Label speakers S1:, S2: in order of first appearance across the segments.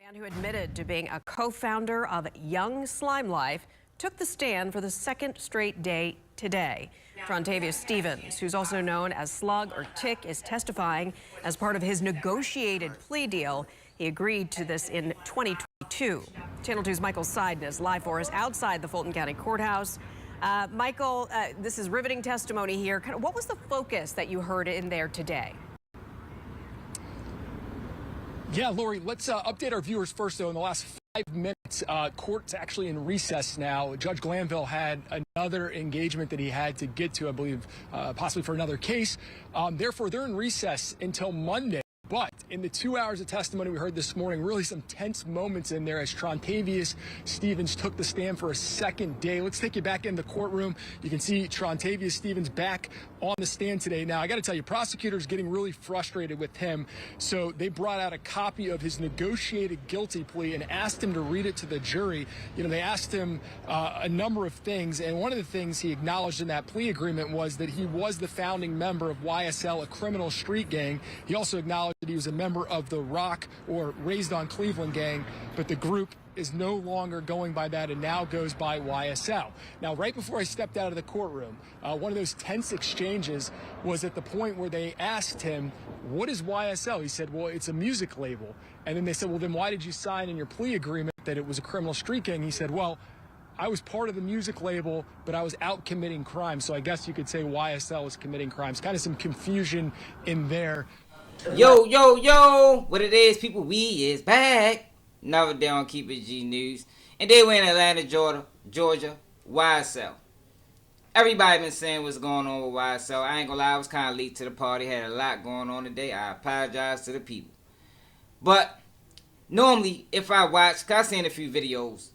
S1: Man who admitted to being a co-founder of Young Slime Life took the stand for the second straight day today. Trontavious Stevens, who's also known as Slug or Tick, is testifying as part of his negotiated plea deal. He agreed to this in 2022. Channel 2's Michael Seiden is live for us outside the Fulton County Courthouse. Michael, this is riveting testimony here. What was the focus that you heard in there today?
S2: Yeah, Lori, let's update our viewers first, though. In the last 5 minutes, court's actually in recess now. Judge Glanville had another engagement that he had to get to, I believe, possibly for another case. Therefore, they're in recess until Monday. But in the 2 hours of testimony we heard this morning, really some tense moments in there as Trontavious Stevens took the stand for a second day. Let's take you back in the courtroom. You can see Trontavious Stevens back on the stand today. Now, I got to tell you, prosecutors getting really frustrated with him. So they brought out a copy of his negotiated guilty plea and asked him to read it to the jury. You know, they asked him a number of things. And one of the things he acknowledged in that plea agreement was that he was the founding member of YSL, a criminal street gang. He also acknowledged that he was a member of the Rock or Raised on Cleveland gang, but the group is no longer going by that and now goes by YSL. Now, right before I stepped out of the courtroom, one of those tense exchanges was at the point where they asked him, what is YSL? He said, well, it's a music label. And then they said, well, then why did you sign in your plea agreement that it was a criminal street gang? He said, well, I was part of the music label, but I was out committing crimes. So I guess you could say YSL was committing crimes. Kind of some confusion in there.
S3: Yo, what it is, people, we is back. Another day on Keep It G News. And they were in Atlanta, Georgia, YSL. Everybody been saying what's going on with YSL. I ain't gonna lie, I was kind of late to the party. Had a lot going on today. I apologize to the people. But normally, if I watch, cause I seen a few videos.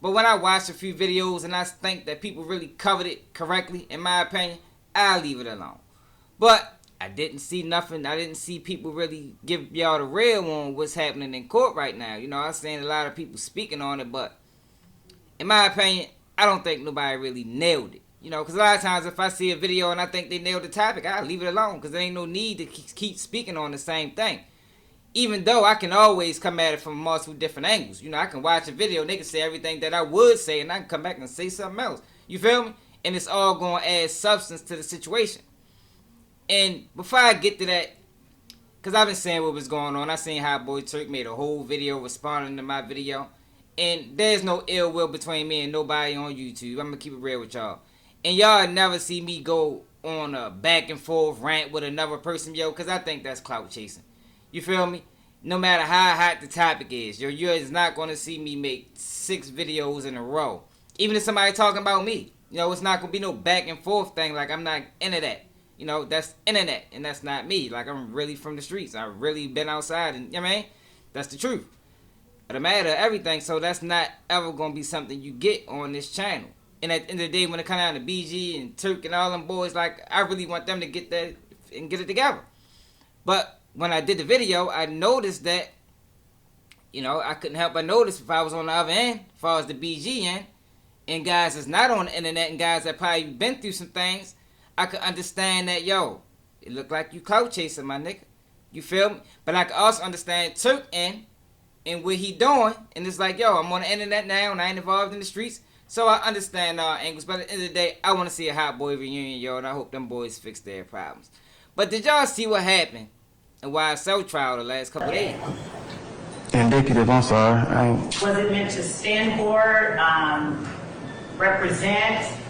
S3: But when I watch a few videos and I think that people really covered it correctly, in my opinion, I'll leave it alone. But I didn't see nothing. I didn't see people really give y'all the real on what's happening in court right now. You know, I've seen a lot of people speaking on it, but in my opinion, I don't think nobody really nailed it. You know, because a lot of times if I see a video and I think they nailed the topic, I'll leave it alone because there ain't no need to keep speaking on the same thing. Even though I can always come at it from multiple different angles. You know, I can watch a video and they can say everything that I would say and I can come back and say something else. You feel me? And it's all going to add substance to the situation. And before I get to that, because I've been saying what was going on, I seen how Boy Turk made a whole video responding to my video. And there's no ill will between me and nobody on YouTube. I'm going to keep it real with y'all. And y'all never see me go on a back and forth rant with another person, yo, because I think that's clout chasing. You feel me? No matter how hot the topic is, you're just not going to see me make 6 videos in a row. Even if somebody talking about me. You know, it's not going to be no back and forth thing. Like, I'm not into that. You know, that's internet, and that's not me. Like, I'm really from the streets. I've really been outside, and, you know what I mean? That's the truth. The matter of everything, so that's not ever going to be something you get on this channel. And at the end of the day, when it comes down to BG and Turk and all them boys, like, I really want them to get that and get it together. But when I did the video, I noticed that, you know, I couldn't help but notice if I was on the other end, as far as the BG end, and guys that's not on the internet and guys that probably been through some things, I could understand that, yo, it looked like you clout chasing, my nigga. You feel me? But I could also understand Turk and what he doing. And it's like, yo, I'm on the internet now and I ain't involved in the streets. So I understand all angles. But at the end of the day, I want to see a Hot Boy reunion, yo. And I hope them boys fix their problems. But did y'all see what happened in YSL trial the last couple of days?
S4: Indicative, I'm sorry.
S5: Was it meant to stand for, represent?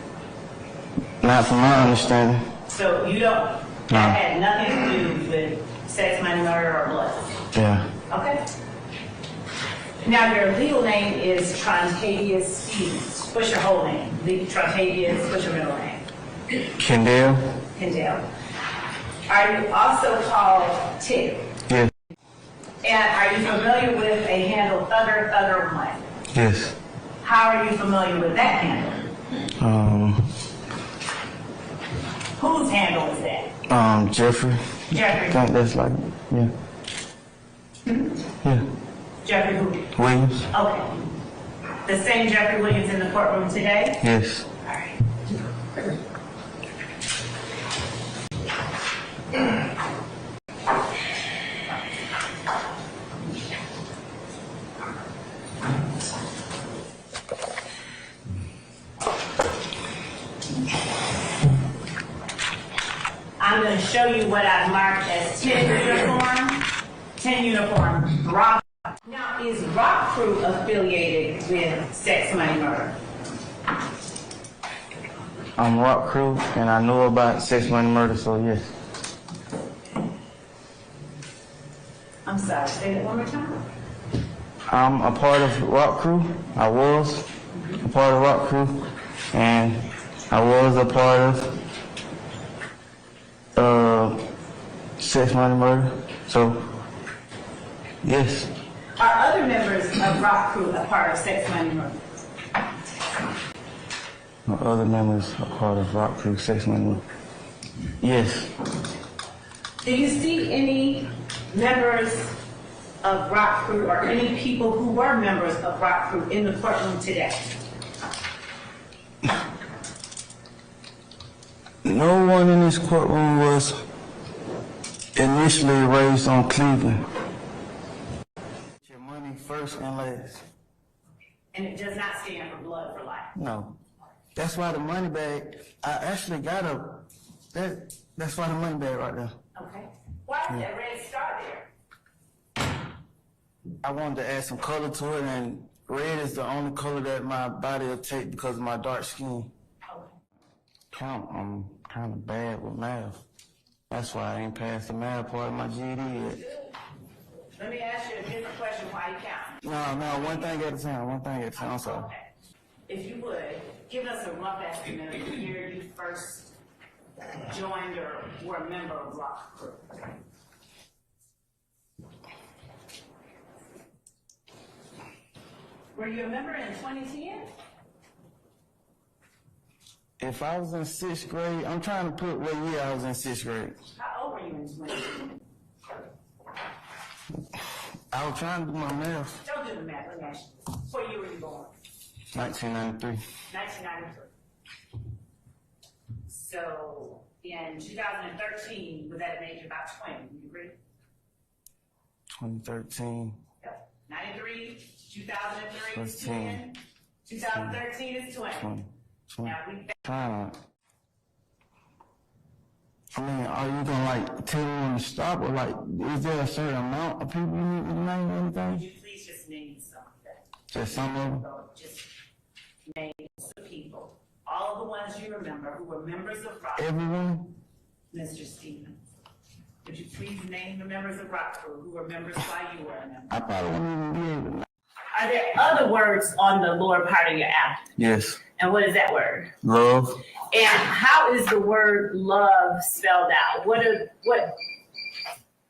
S4: Not from my understanding.
S5: So you don't, that had nothing to do with sex, money, murder, or blood?
S4: Yeah.
S5: Okay. Now your legal name is Trontavious Stevens. What's your whole name? Trontavious, what's your middle name?
S4: Kendall.
S5: Kendall. Are you also called Tick?
S4: Yes.
S5: And are you familiar with a handle Thugger 1?
S4: Yes.
S5: How are you familiar with that handle? Whose handle is that?
S4: Jeffrey.
S5: Jeffrey.
S4: I think that's like, yeah. Yeah.
S5: Jeffrey who?
S4: Williams.
S5: Okay. The same Jeffrey Williams in the courtroom today?
S4: Yes.
S5: All right. I'm going to show you what I've marked as 10 uniform rock. Now, is Rock Crew affiliated with Sex, Money, Murder?
S4: I'm Rock Crew, and I know about Sex, Money, Murder, so yes.
S5: I'm sorry, say that one more time.
S4: I'm a part of Rock Crew. I was a part of Rock Crew, and I was a part of Sex, Money, Murder. So, yes.
S5: Are other members of Rock Crew a part of Sex, Money, Murder?
S4: My other members are part of Rock Crew, Sex, Money, Murder. Yes.
S5: Do you see any members of Rock Crew or any people who were members of Rock Crew in the courtroom today?
S4: No one in this courtroom was initially raised on Cleveland. Your money first and last.
S5: And it does not stand for Blood for Life.
S4: No. That's why the money bag, I actually got that's why the money bag right there.
S5: Okay. Why is that red star there?
S4: I wanted to add some color to it, and red is the only color that my body will take because of my dark skin.
S5: Okay.
S4: I'm kind of bad with math. That's why I ain't passed the math part of my GED yet.
S5: Let me ask you a different question while you count.
S4: No, one thing at a time, I'm sorry.
S5: Okay. If you would, give us a rough estimate of the year you first joined or were a member of Rock Crew. Were you a member in 2010?
S4: If I was in 6th grade, I'm trying to put what year I was in 6th grade.
S5: How old were you in 2010?
S4: I was trying to do my math.
S5: Don't do the math, let me ask you. What year were you born?
S4: 1993.
S5: 1993. So in 2013, was at an age of about 20, do you agree?
S4: 2013.
S5: Yep. 93, 2003 is
S4: 13,
S5: 10, 2013 is 20.
S4: 20.
S5: Now we
S4: I mean, are you gonna like tell me when to stop, or like, is there a certain amount of people you need to name or
S5: Would
S4: anything?
S5: you please just name something?
S4: Just some of them?
S5: So just name some people. All of the ones you remember who were members of Rock Crew.
S4: Everyone?
S5: Mr. Stevens, would you please name the members of Rock Crew who were members while you were a member?
S4: I probably wouldn't even be able to.
S5: Are there other words on the lower part of your abdomen?
S4: Yes.
S5: And what is that word?
S4: Love.
S5: And how is the word love spelled out? What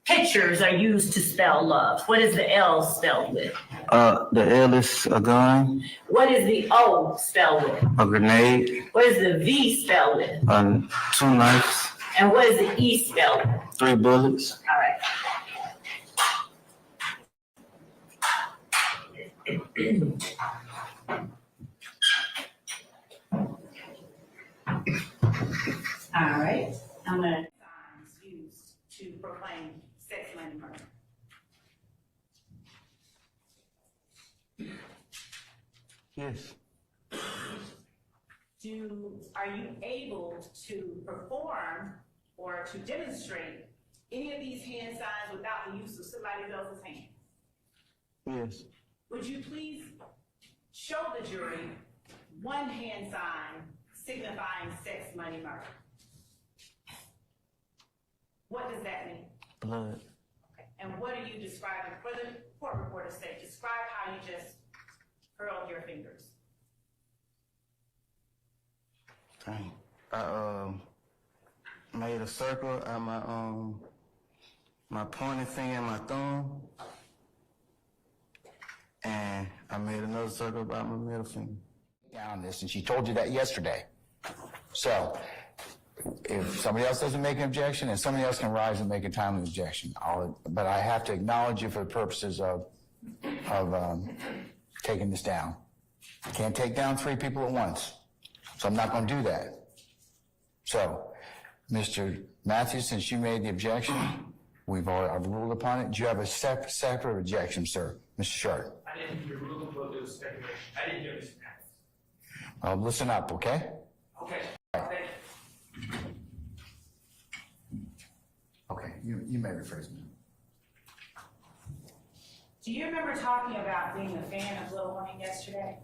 S5: pictures are used to spell love? What is the L spelled with?
S4: The L is a gun,
S5: What is the O spelled with?
S4: a grenade,
S5: What is the V spelled with?
S4: 2 knives,
S5: And what is the E spelled with?
S4: 3 bullets.
S5: All right. All right. I'm going to signs used to proclaim sex, money, murder.
S4: Yes.
S5: Are you able to perform or to demonstrate any of these hand signs without the use of somebody else's hand?
S4: Yes.
S5: Would you please show the jury one hand sign signifying sex, money, murder? What does that mean?
S4: Blood.
S5: Okay. And what are you describing? For the court reporter say, describe how you just curled your fingers.
S4: Dang. I made a circle out my pointing finger and my thumb, and I made another circle about my middle finger.
S6: Down this, and she told you that yesterday. So, if somebody else doesn't make an objection, and somebody else can rise and make a timely objection, but I have to acknowledge you for the purposes of taking this down. I can't take down 3 people at once, so I'm not going to do that. So, Mr. Matthews, since you made the objection, I've ruled upon it. Do you have a separate objection, sir? Mr. Sharp?
S5: I
S7: and you're looking for those speculation. I didn't hear this.
S6: Listen up, okay?
S7: Okay. Thank you.
S6: Okay, you may rephrase me.
S5: Do you remember talking about being a fan of Lil Wayne yesterday?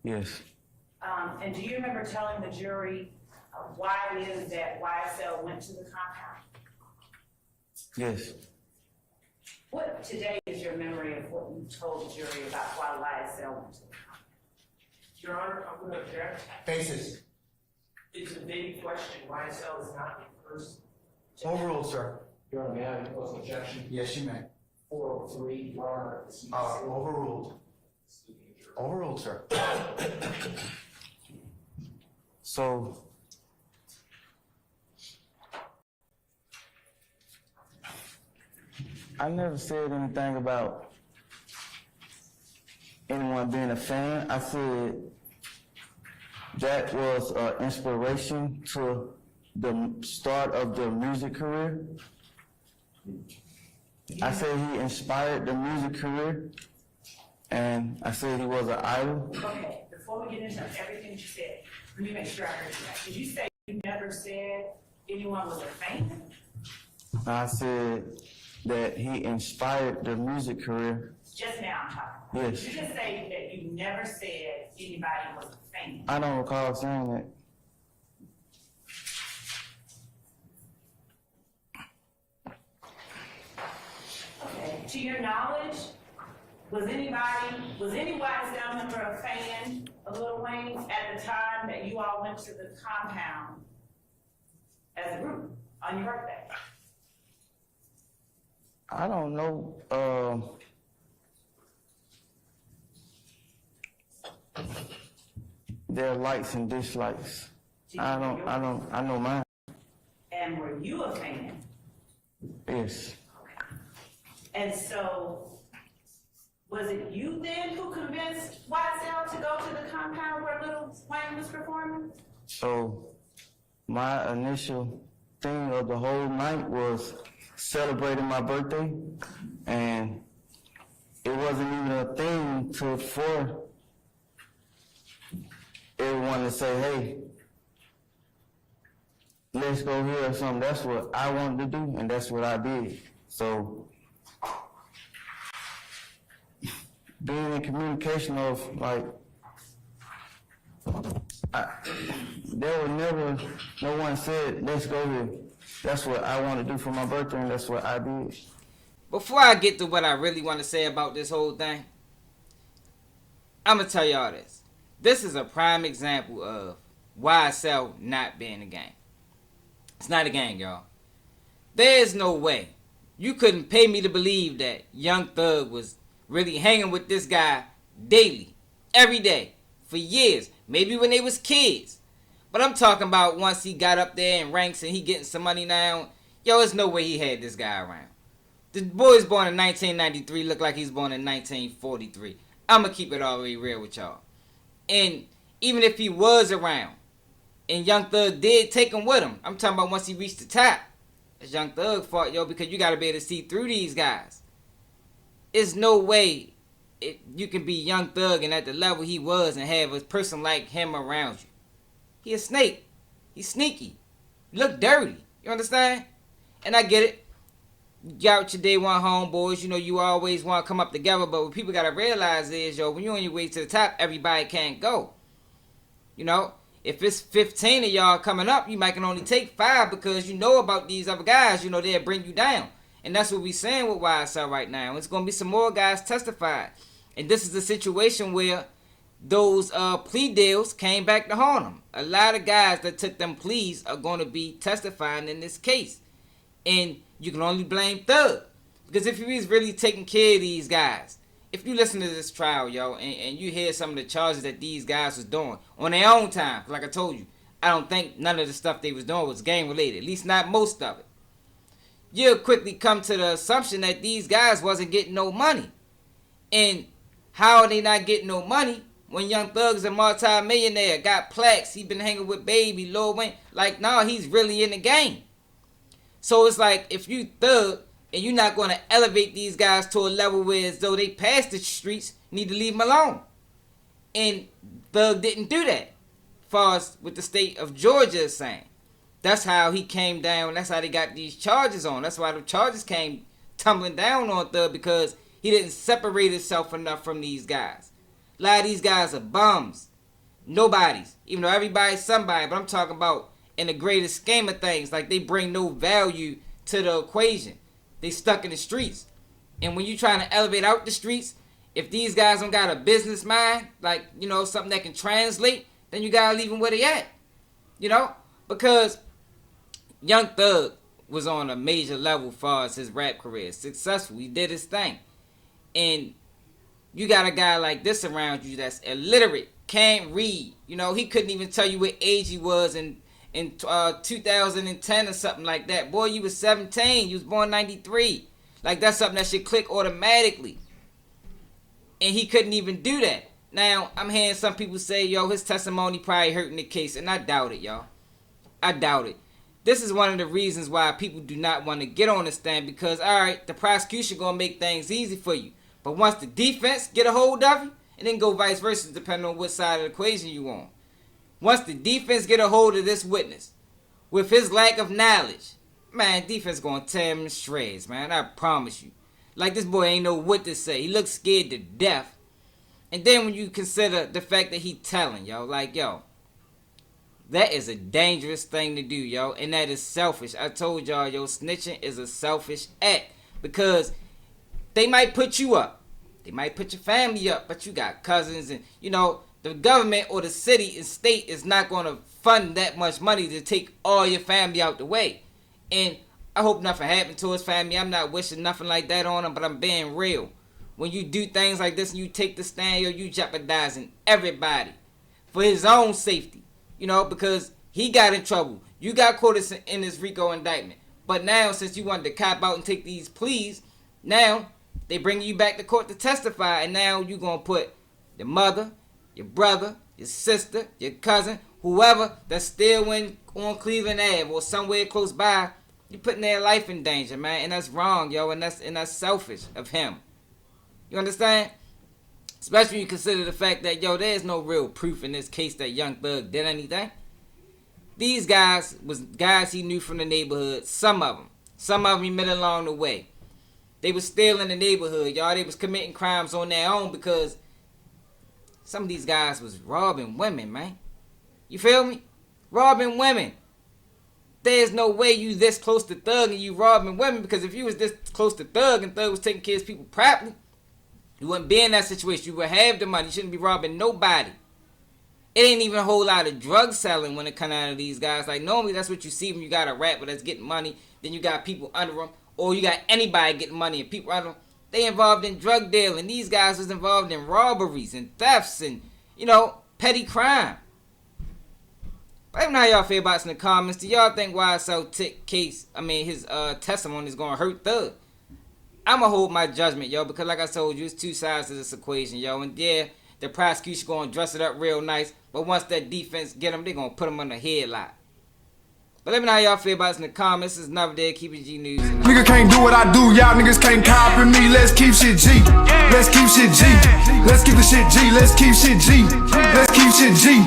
S4: Yes.
S5: And do you remember telling the jury why it is that YSL went to the compound?
S4: Yes.
S5: What today is your memory of what you told the jury about why YSL went to the compound?
S7: Your Honor, I'm going to object.
S6: Faces.
S7: It's a vague question. YSL is not in person.
S6: Overruled, sir.
S7: Your Honor, may I impose an objection?
S6: Yes, you may.
S7: 403, Your Honor.
S6: Overruled. Overruled, sir.
S4: So, I never said anything about anyone being a fan. I said that was an inspiration to the start of the music career. I said he inspired the music career, and I said he was an idol.
S5: Okay, before we get into everything you said, let me make sure I heard you right. Did you say you never said anyone was a fan?
S4: I said that he inspired the music career.
S5: Just now I'm talking about.
S4: Yes.
S5: Did you just say that you never said anybody was a fan?
S4: I don't recall saying that.
S5: Okay, to your knowledge, was any YSL member a fan of Lil Wayne at the time that you all went to the compound as a group on your birthday?
S4: I don't know. There are likes and dislikes. I know mine.
S5: And were you a fan?
S4: Yes.
S5: And so, was it you then who convinced YSL to go to the compound where Lil Wayne was performing?
S4: So my initial thing of the whole night was celebrating my birthday, and it wasn't even a thing for everyone to say, hey, let's go here or something. That's what I wanted to do, and that's what I did. So being in communication of like, there was never, no one said, let's go here. That's what I want to do for my birthday, and that's what I did.
S3: Before I get to what I really want to say about this whole thing, I'm going to tell y'all this. This is a prime example of YSL not being a gang. It's not a gang, y'all. There is no way. You couldn't pay me to believe that Young Thug was really hanging with this guy daily, every day, for years. Maybe when they was kids. But I'm talking about once he got up there in ranks and he getting some money now. Yo, there's no way he had this guy around. The boy's born in 1993, look like he's born in 1943. I'm going to keep it all the way real with y'all. And even if he was around, and Young Thug did take him with him, I'm talking about once he reached the top. It's Young Thug fault, yo, because you got to be able to see through these guys. There's no way you can be Young Thug and at the level he was and have a person like him around you. He a snake. He's sneaky. He look dirty. You understand? And I get it. You got your day one homeboys. You know, you always want to come up together. But what people got to realize is, yo, when you're on your way to the top, everybody can't go. You know? If it's 15 of y'all coming up, you might can only take 5 because you know about these other guys. You know, they'll bring you down. And that's what we're saying with YSL right now. It's going to be some more guys testified. And this is a situation where those plea deals came back to haunt them. A lot of guys that took them pleas are going to be testifying in this case. And you can only blame Thug. Because if he was really taking care of these guys, if you listen to this trial, yo, and you hear some of the charges that these guys was doing on their own time, like I told you, I don't think none of the stuff they was doing was gang related. At least not most of it. You'll quickly come to the assumption that these guys wasn't getting no money. And how are they not getting no money when Young Thug's a multi-millionaire, got plaques, he been hanging with Baby, Lil Wayne? Like, no, he's really in the game. So it's like, if you Thug and you're not going to elevate these guys to a level where as though they passed the streets, need to leave them alone. And Thug didn't do that, as far as what the state of Georgia is saying. That's how he came down. That's how they got these charges on. That's why the charges came tumbling down on Thug, because he didn't separate himself enough from these guys. A lot of these guys are bums. Nobodies. Even though everybody's somebody. But I'm talking about in the greater scheme of things. Like, they bring no value to the equation. They stuck in the streets. And when you trying to elevate out the streets, if these guys don't got a business mind, like, you know, something that can translate, then you gotta leave them where they at. You know? Because Young Thug was on a major level as far as his rap career. Successful. He did his thing. And you got a guy like this around you that's illiterate, can't read. You know, he couldn't even tell you what age he was in 2010 or something like that. Boy, you was 17. You was born 93. Like, that's something that should click automatically. And he couldn't even do that. Now, I'm hearing some people say, yo, his testimony probably hurting the case. And I doubt it, y'all. I doubt it. This is one of the reasons why people do not want to get on the stand. Because, all right, the prosecution going to make things easy for you. But once the defense get a hold of you, and then go vice versa, depending on what side of the equation you on. Once the defense get a hold of this witness, with his lack of knowledge, man, defense going to tear him in shreds, man. I promise you. Like, this boy ain't know what to say. He looks scared to death. And then when you consider the fact that he telling, yo, like, yo, that is a dangerous thing to do, yo. And that is selfish. I told y'all, yo, snitching is a selfish act. Because they might put you up. They might put your family up. But you got cousins. And, you know, the government or the city and state is not going to fund that much money to take all your family out the way. And I hope nothing happened to his family. I'm not wishing nothing like that on him. But I'm being real. When you do things like this and you take the stand, yo, you jeopardizing everybody. For his own safety. You know, because he got in trouble. You got caught in this RICO indictment. But now, since you wanted to cop out and take these pleas, now they bring you back to court to testify. And now you're going to put your mother, your brother, your sister, your cousin, whoever that's still on Cleveland Ave or somewhere close by. You're putting their life in danger, man. And that's wrong, yo. And that's selfish of him. You understand? Especially when you consider the fact that, yo, there's no real proof in this case that Young Thug did anything. These guys was guys he knew from the neighborhood. Some of them he met along the way. They was still in the neighborhood, y'all. They was committing crimes on their own because some of these guys was robbing women, man. You feel me? Robbing women. There's no way you this close to Thug and you robbing women, because if you was this close to Thug and Thug was taking care of people properly, you wouldn't be in that situation. You would have the money. You shouldn't be robbing nobody. It ain't even a whole lot of drug selling when it comes out of these guys. Like, normally that's what you see when you got a rapper that's getting money. Then you got people under them. Or you got anybody getting money and people under them. They involved in drug dealing. These guys was involved in robberies and thefts and, you know, petty crime. Let me know how y'all feel about this in the comments. Do y'all think YSL his testimony is going to hurt Thug? I'm going to hold my judgment, yo, because like I told you, it's two sides to this equation, yo. And yeah, the prosecution going to dress it up real nice, but once that defense get them, they going to put them on the headlock. But let me know how y'all feel about this in the comments. This is another day of Keep It G News.
S8: Nigga can't do what I do, y'all niggas can't copy me. Let's keep shit G. Let's keep shit G. Let's keep the shit G. Let's keep shit G. Let's keep shit G.